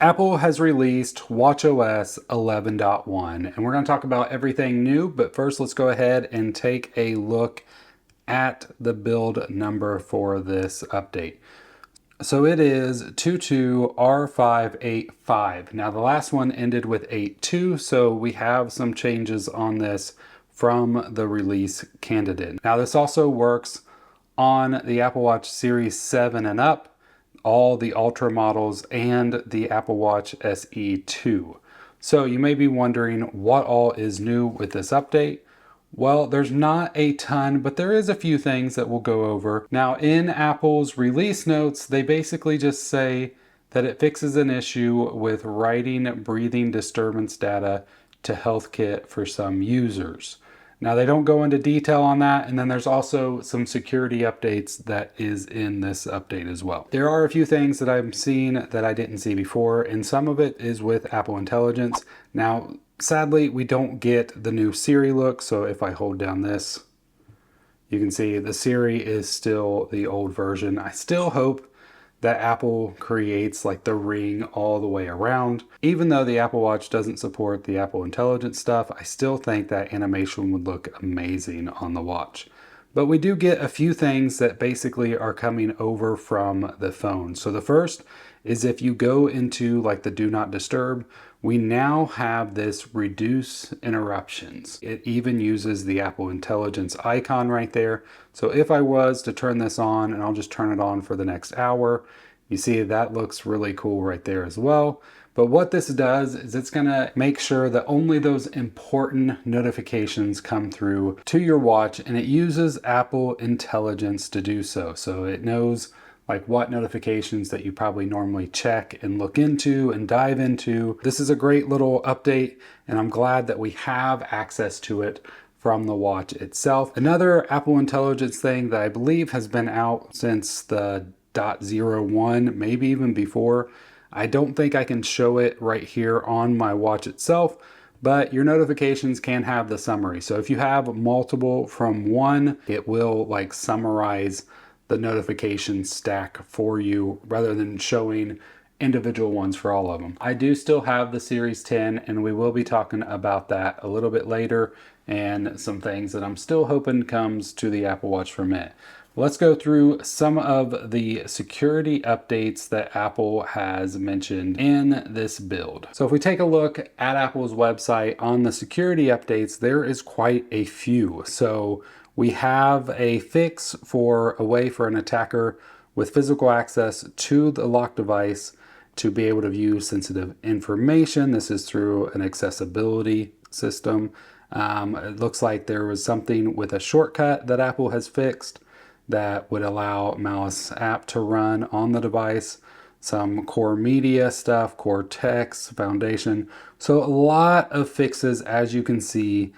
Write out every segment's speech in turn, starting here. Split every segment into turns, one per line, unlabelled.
Apple has released watchOS 11.1, and we're going to talk about everything new, but first let's go ahead and take a look at the build number for this update. So it is 22R585. Now the last one ended with 82, so we have some changes on this from the release candidate. Now this also works on the Apple Watch Series 7 and up, all the Ultra models, and the Apple Watch SE 2. So you may be wondering what all is new with this update. Well, there's not a ton, but there is a few things that we'll go over. Now, in Apple's release notes, they basically just say that it fixes an issue with writing breathing disturbance data to HealthKit for some users. Now, they don't go into detail on that, and then there's also some security updates that is in this update as well. There are a few things that I'm seeing that I didn't see before, and some of it is with Apple Intelligence. Now, sadly, we don't get the new Siri look, so if I hold down this, you can see the Siri is still the old version. I still hope that Apple creates like the ring all the way around. Even though the Apple Watch doesn't support the Apple Intelligence stuff, I still think that animation would look amazing on the watch. But we do get a few things that basically are coming over from the phone. So the first is if you go into like the do not disturb, we now have this reduce interruptions. It even uses the Apple Intelligence icon right there. So if I was to turn this on, and I'll just turn it on for the next hour, you see that looks really cool right there as well. But what this does is it's gonna make sure that only those important notifications come through to your watch, and it uses Apple Intelligence to do so. So it knows like what notifications that you probably normally check and look into and dive into. This is a great little update, and I'm glad that we have access to it from the watch itself. Another Apple Intelligence thing that I believe has been out since the 0.01, maybe even before. I don't think I can show it right here on my watch itself, but your notifications can have the summary. So if you have multiple from one, it will like summarize the notification stack for you rather than showing individual ones for all of them. I do still have the Series 10, and we will be talking about that a little bit later, and some things that I'm still hoping comes to the Apple Watch from it. Let's go through some of the security updates that Apple has mentioned in this build. So if we take a look at Apple's website on the security updates, there is quite a few. So we have a fix for a way for an attacker with physical access to the locked device to be able to view sensitive information. This is through an accessibility system. It looks like there was something with a shortcut that Apple has fixed that would allow Malice app to run on the device, some core media stuff, core text, foundation. So a lot of fixes, as you can see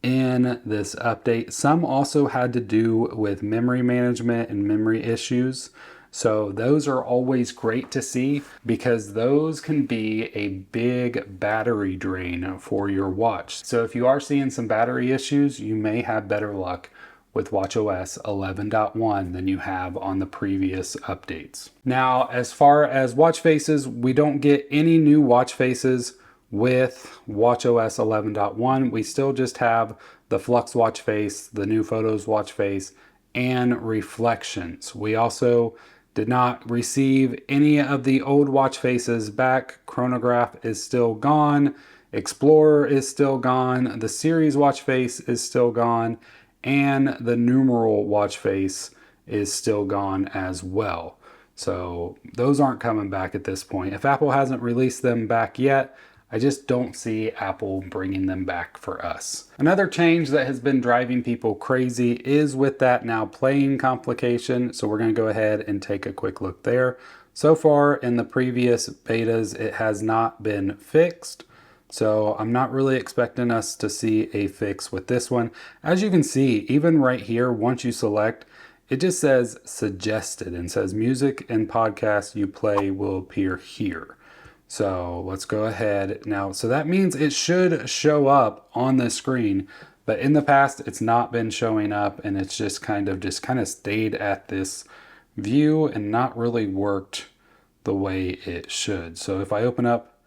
in this update. Some also had to do with memory management and memory issues. So those are always great to see because those can be a big battery drain for your watch. So if you are seeing some battery issues, you may have better luck with watchOS 11.1 than you have on the previous updates. Now, as far as watch faces, we don't get any new watch faces with watchOS 11.1. We still just have the Flux watch face, the new Photos watch face, and Reflections. We also did not receive any of the old watch faces back. Chronograph is still gone. Explorer is still gone. The Series watch face is still gone. And the numeral watch face is still gone as well. So those aren't coming back at this point. If Apple hasn't released them back yet, I just don't see Apple bringing them back for us. Another change that has been driving people crazy is with that now playing complication. So we're going to go ahead and take a quick look there. So far in the previous betas, it has not been fixed. So I'm not really expecting us to see a fix with this one. As you can see, even right here, once you select, it just says suggested and says music and podcasts you play will appear here. So let's go ahead now. So that means it should show up on the screen, but in the past it's not been showing up, and it's just kind of stayed at this view and not really worked the way it should. So if I open up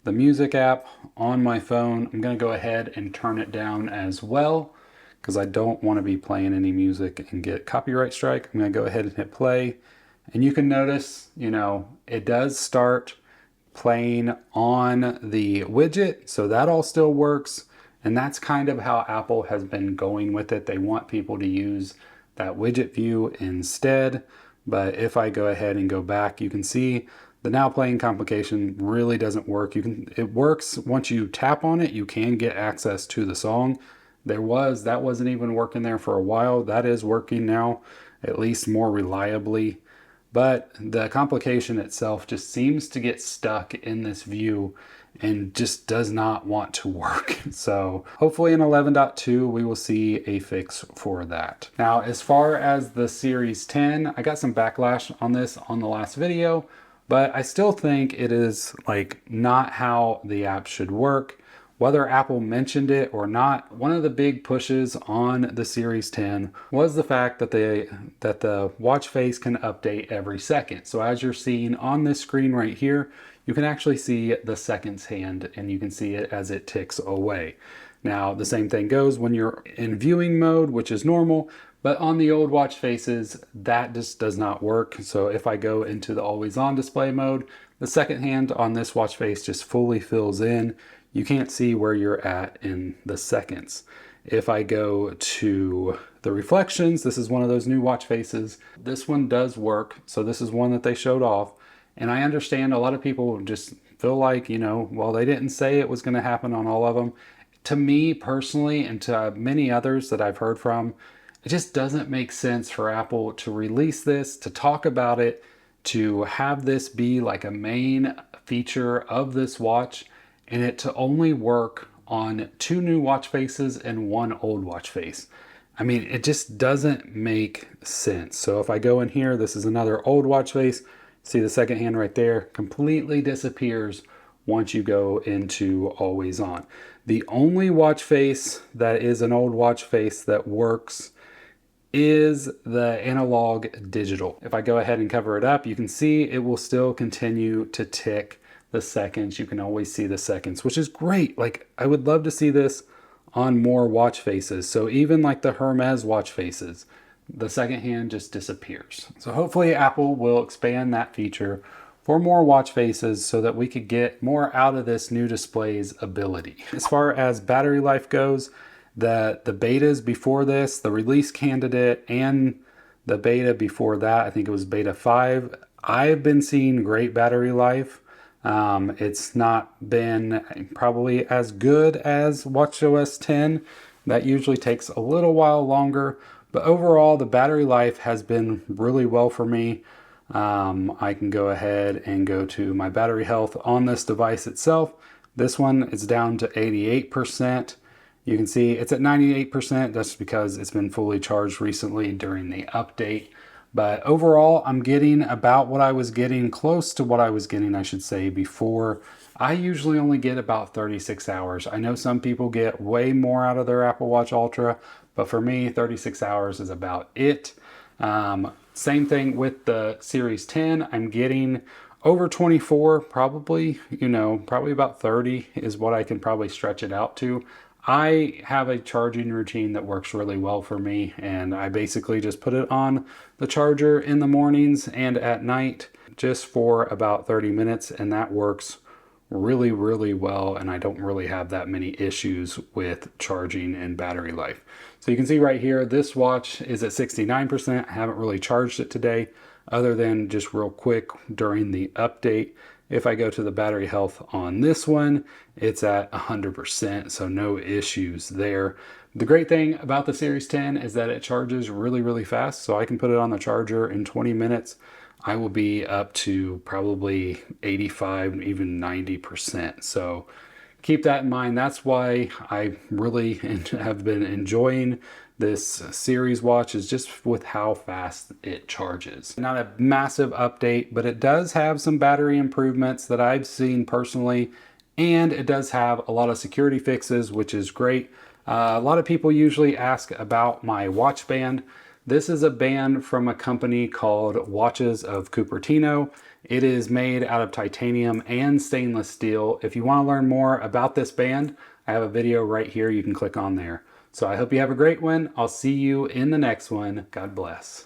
the music app on my phone, I'm going to go ahead and turn it down as well because I don't want to be playing any music and get copyright strike. I'm going to go ahead and hit play, and you can notice, you know, it does start playing on the widget, so that all still works. And that's kind of how Apple has been going with it. They want people to use that widget view instead. But if I go ahead and go back, you can see the now playing complication really doesn't work. It works once you tap on it, you can get access to the song. That wasn't even working there for a while. That is working now, at least more reliably. But the complication itself just seems to get stuck in this view and just does not want to work. So hopefully in 11.2 we will see a fix for that. Now, as far as the Series 10, I got some backlash on this on the last video, but I still think it is like not how the app should work. Whether Apple mentioned it or not, one of the big pushes on the Series 10 was the fact that the watch face can update every second. So as you're seeing on this screen right here, you can actually see the seconds hand, and you can see it as it ticks away. Now, the same thing goes when you're in viewing mode, which is normal, but on the old watch faces, that just does not work. So if I go into the always on display mode, the second hand on this watch face just fully fills in. You can't see where you're at in the seconds. If I go to the reflections, this is one of those new watch faces. This one does work. So this is one that they showed off. And I understand a lot of people just feel like, you know, well, they didn't say it was going to happen on all of them. To me personally, and to many others that I've heard from, it just doesn't make sense for Apple to release this, to talk about it, to have this be like a main feature of this watch, and it to only work on 2 new watch faces and 1 old watch face. I mean, it just doesn't make sense. So if I go in here, this is another old watch face. See the second hand right there, completely disappears once you go into always on. The only watch face that is an old watch face that works is the analog digital. If I go ahead and cover it up, you can see it will still continue to tick the seconds. You can always see the seconds, which is great. Like, I would love to see this on more watch faces. So even like the Hermes watch faces, the second hand just disappears. So hopefully Apple will expand that feature for more watch faces so that we could get more out of this new display's ability. As far as battery life goes, the betas before this, the release candidate and the beta before that, I think it was beta 5, I've been seeing great battery life. It's not been probably as good as watchOS 10. That usually takes a little while longer, but overall the battery life has been really well for me. I can go ahead and go to my battery health on this device itself. This one is down to 88%. You can see it's at 98%. That's because it's been fully charged recently during the update. But overall, I'm getting about what I was getting, close to what I was getting, I should say, before. I usually only get about 36 hours. I know some people get way more out of their Apple Watch Ultra, but for me, 36 hours is about it. Same thing with the Series 10. I'm getting over 24, probably, probably about 30 is what I can probably stretch it out to. I have a charging routine that works really well for me, and I basically just put it on the charger in the mornings and at night just for about 30 minutes, and that works really, really well, and I don't really have that many issues with charging and battery life. So you can see right here, this watch is at 69%. I haven't really charged it today, other than just real quick during the update. If I go to the battery health on this one, it's at 100%, so no issues there. The great thing about the Series 10 is that it charges really, really fast, so I can put it on the charger in 20 minutes. I will be up to probably 85, even 90%. So keep that in mind. That's why I really have been enjoying this series watch, is just with how fast it charges. Not a massive update, but it does have some battery improvements that I've seen personally, and it does have a lot of security fixes, which is great. A lot of people usually ask about my watch band. This is a band from a company called Watches of Cupertino. It is made out of titanium and stainless steel. If you want to learn more about this band, I have a video right here you can click on there. So I hope you have a great one. I'll see you in the next one. God bless.